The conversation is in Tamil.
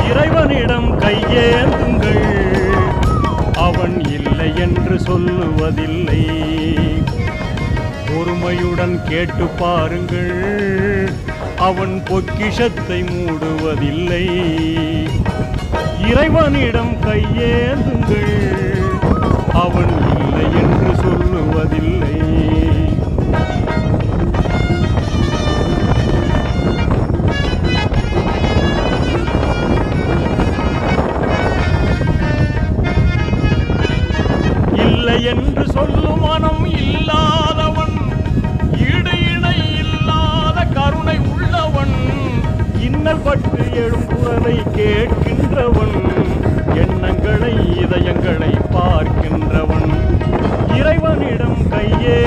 இறைவனிடம் கையேந்துங்கள், அவன் இல்லை என்று சொல்லுவதில்லை. பொறுமையுடன் கேட்டு பாருங்கள், அவன் பொக்கிஷத்தை மூடுவதில்லை. இறைவனிடம் கையேந்துங்கள், அவன் இல்லை என்று சொல்லுவதில்லை. இல்லை என்று சொல்லும் மனம் இல்லாதவன், ஈடு இணை இல்லாத கருணை உள்ளவன், இன்னல் பட்டு எழும் குரலை கேட்கின்றவன், எண்ணங்களை இதயங்களை பார்க்கின்றவன். இறைவனிடம் கையே